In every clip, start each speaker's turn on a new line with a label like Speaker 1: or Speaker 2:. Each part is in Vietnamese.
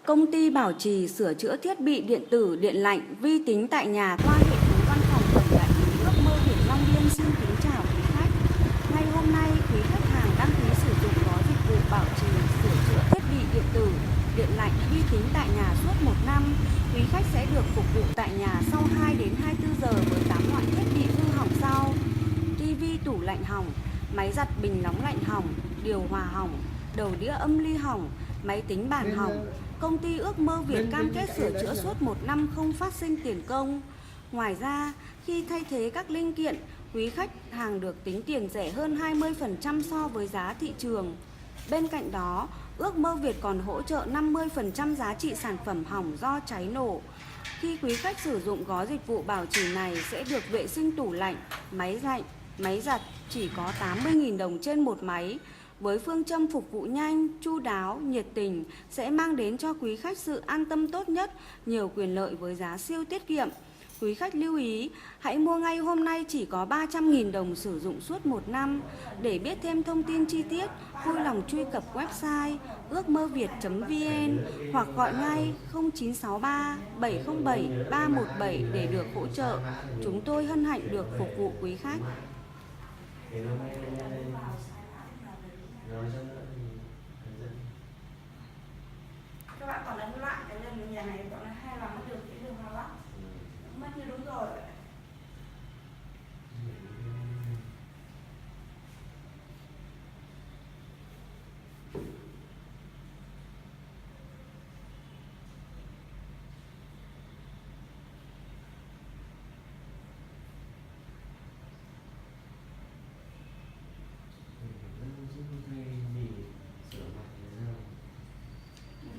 Speaker 1: Công ty bảo trì sửa chữa thiết bị điện tử điện lạnh vi tính tại nhà qua hệ thống văn phòng tổng đại lý Ước Mơ Việt Long Biên xin kính chào quý khách. Ngay hôm nay, quý khách hàng đăng ký sử dụng gói dịch vụ bảo trì sửa chữa thiết bị điện tử điện lạnh vi tính tại nhà suốt 1 năm. Quý khách sẽ được phục vụ tại nhà sau 2 đến 24 giờ với 8 loại thiết bị hư hỏng sau: tivi tủ lạnh hỏng, máy giặt bình nóng lạnh hỏng, điều hòa hỏng, đầu đĩa âm ly hỏng, máy tính bảng hỏng. Công ty Ước Mơ Việt cam kết sửa chữa suốt 1 năm không phát sinh tiền công. Ngoài ra, khi thay thế các linh kiện, quý khách hàng được tính tiền rẻ hơn 20% so với giá thị trường. Bên cạnh đó, Ước Mơ Việt còn hỗ trợ 50% giá trị sản phẩm hỏng do cháy nổ. Khi quý khách sử dụng gói dịch vụ bảo trì này sẽ được vệ sinh tủ lạnh, máy lạnh, máy giặt chỉ có 80.000 đồng trên một máy. Với phương châm phục vụ nhanh, chu đáo, nhiệt tình sẽ mang đến cho quý khách sự an tâm tốt nhất, nhiều quyền lợi với giá siêu tiết kiệm. Quý khách lưu ý, hãy mua ngay hôm nay chỉ có 300.000 đồng sử dụng suốt 1 năm. Để biết thêm thông tin chi tiết, vui lòng truy cập website ước-mơ-việt.vn hoặc gọi ngay 0963 707 317 để được hỗ trợ. Chúng tôi hân hạnh được phục vụ quý khách.
Speaker 2: Các bạn còn đánh loạn cái lần nhà này bọn nó hay làm mất được cái đường hoa lắm, mất như đúng rồi.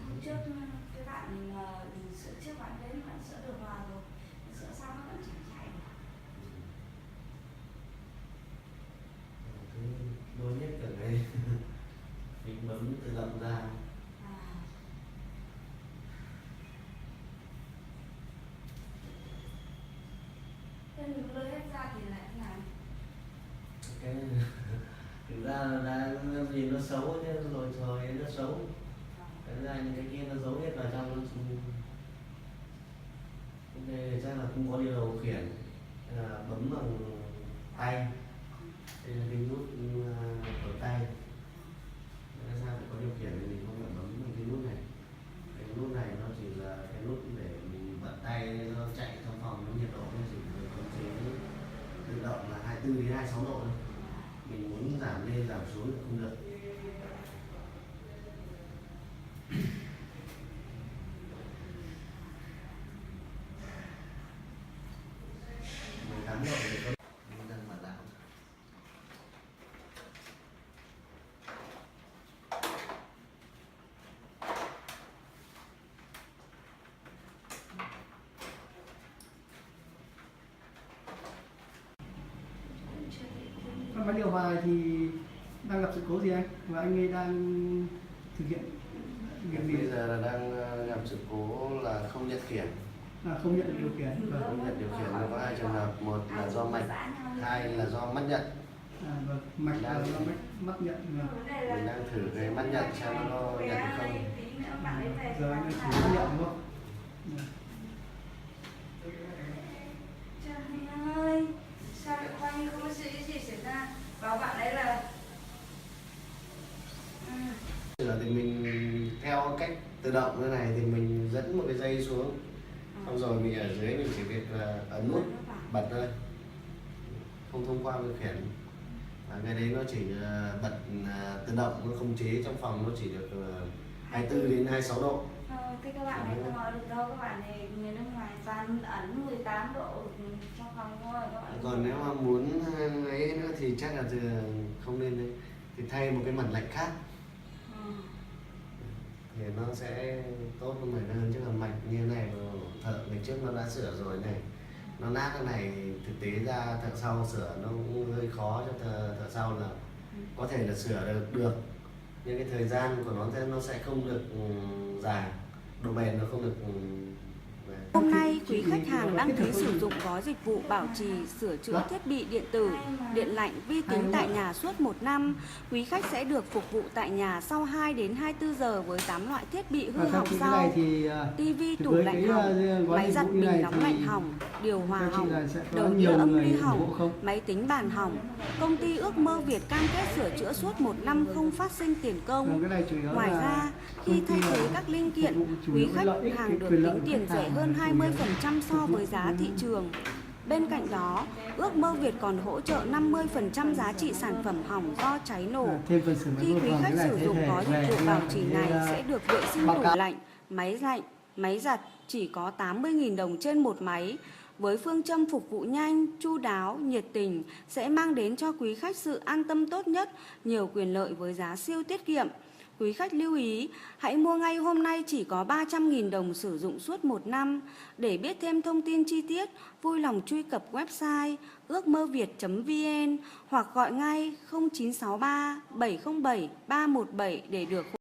Speaker 2: Hôm trước cái bạn sửa trước bạn đến bạn sửa đường hòa rồi, sửa xong nó vẫn chẳng chạy được.
Speaker 3: Đôi nhất cả ngày mình bấm tự động ra.
Speaker 2: Thế mình lôi hết ra thì lại thế nào?
Speaker 3: Cái thực ra là gì nó xấu chứ, rồi thời nó xấu. Cái ra những cái kia nó giấu hết vào trong nó. Đây chắc là không có điều khiển, bấm bằng tay. Đây là cái nút ở tay. Sao phải có điều khiển thì mình không phải bấm bằng cái nút này. Cái nút này nó chỉ là cái nút để mình bật tay nó chạy trong phòng, nó nhiệt độ nó chỉ khống chế tự động là 24 đến 26 độ thôi. Mình muốn giảm lên giảm xuống thì không được. 18 độ thì có đang mà làm.
Speaker 4: Máy điều hòa thì đang gặp sự cố gì anh? Và anh ấy đang thực hiện việc gì?
Speaker 3: Bây giờ là đang gặp sự cố là không nhận khiển.
Speaker 4: Không nhận được điều khiển.
Speaker 3: Không nhận điều khiển là có 2 trường hợp, một là do mạch, 2 là do mắt nhận.
Speaker 4: Vâng, mạch là do mắt nhận.
Speaker 3: Mình đang thử cái mắt nhận xem nó nhận được không.
Speaker 4: Giờ anh thử mắt nhận đúng không?
Speaker 2: Trời ơi, sao lại khoa như không có sự gì xảy ra? Bảo bạn ấy là
Speaker 3: Giờ thì mình theo cách tự động như này thì mình dẫn một cái dây xuống, xong rồi mình ở dưới mình chỉ việc là ấn nút bật thôi, không thông qua điều khiển. Và cái đấy nó chỉ bật tự động, nó khống chế trong phòng nó chỉ được 24 đến 26 độ.
Speaker 2: thế các bạn này không nói được đâu, các bạn này người nước ngoài toàn ấn 18 độ trong phòng thôi các bạn.
Speaker 3: Còn nếu mà muốn ấy nữa thì chắc là không nên đấy, thì thay một cái mặt lạnh khác thì nó sẽ tốt hơn mày hơn. Chứ còn mạch như này thợ ngày trước nó đã sửa rồi này, nó nát cái này thì thực tế ra thợ sau sửa nó cũng hơi khó cho thợ sau là có thể là sửa được nhưng cái thời gian của nó sẽ không được dài, độ bền nó không được.
Speaker 1: Hôm nay, nay, quý khách hàng đăng ký sử dụng gói dịch vụ bảo trì, sửa chữa thiết bị điện tử, điện lạnh, vi tính tại nhà suốt 1 năm. Quý khách sẽ được phục vụ tại nhà sau 2 đến 24 giờ với 8 loại thiết bị hư hỏng sau: tivi, tủ lạnh hỏng, máy giặt bình nóng lạnh hỏng, điều hòa hỏng, đầu đĩa âm ly hỏng, máy tính bàn hỏng. Công ty Ước Mơ Việt cam kết sửa chữa suốt 1 năm không phát sinh tiền công. Ngoài ra, khi thay thế các linh kiện, quý khách hàng được tính tiền rẻ hơn 20% so với giá thị trường. Bên cạnh đó, Ước Mơ Việt còn hỗ trợ 50% giá trị sản phẩm hỏng do cháy nổ. Khi quý khách sử dụng gói dịch vụ bảo trì này sẽ được vệ sinh tủ lạnh, máy lạnh, máy giặt chỉ có 80.000 đồng trên một máy. Với phương châm phục vụ nhanh, chu đáo, nhiệt tình sẽ mang đến cho quý khách sự an tâm tốt nhất, nhiều quyền lợi với giá siêu tiết kiệm. Quý khách lưu ý, hãy mua ngay hôm nay chỉ có 300.000 đồng sử dụng suốt 1 năm. Để biết thêm thông tin chi tiết, vui lòng truy cập website ước-mơ-việt.vn hoặc gọi ngay 0963 707 317 để được